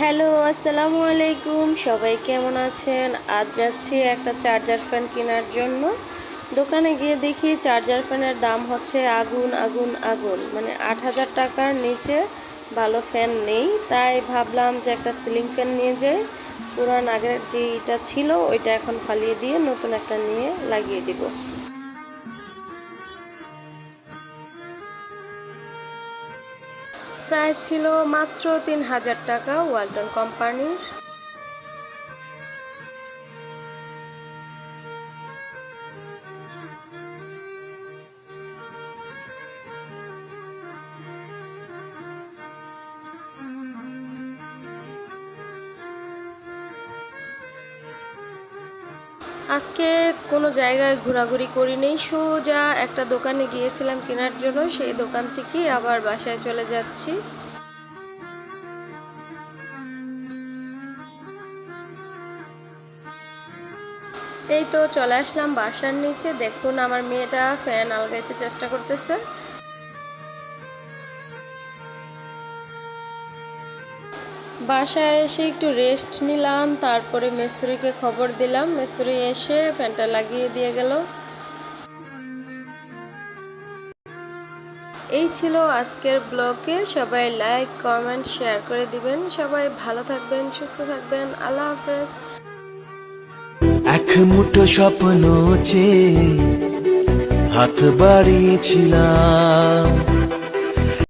Hello, আসসালামু আলাইকুম। সবাই কেমন আছেন? আজ যাচ্ছি একটা চার্জার ফ্যান কেনার জন্য। দোকানে গিয়ে দেখি চার্জার ফ্যানের দাম হচ্ছে আগুন, আগুন, আগুন। মানে ৮,০০০ টাকার নিচে ভালো ফ্যান নেই। তাই ভাবলাম যে একটা সিলিং ফ্যান নিয়ে যাই। পুরান আগের যেইটা ছিল ওইটা এখন ফালিয়ে দিয়ে নতুন একটা নিয়ে লাগিয়ে দিব। প্রায় ছিল মাত্র ৩,০০০ টাকা, ওয়ালটন কোম্পানির। আজকে কোনো জায়গায় ঘোরাঘুরি করিনি, সোজা একটা দোকানে গিয়েছিলাম কেনার জন্য। সেই দোকান থেকেই আবার বাসায় চলে যাচ্ছি। এই তো চলে আসলাম বাসার নিচে। দেখুন আমার মেয়েটা ফ্যান আলগাইতে চেষ্টা করতেছে। বাসায় এসে একটু রেস্ট নিলাম, তারপরে মিস্ত্রিকে খবর দিলাম। মিস্ত্রি এসে ফ্যানটা লাগিয়ে দিয়ে গেল। এই ছিল আজকের ব্লগে। সবাই লাইক, কমেন্ট, শেয়ার করে দিবেন। সবাই ভালো থাকবেন, সুস্থ থাকবেন। আল্লাহ হাফেজ। এক মুঠো স্বপ্ন চেয়ে হাত বাড়িয়েছিলাম,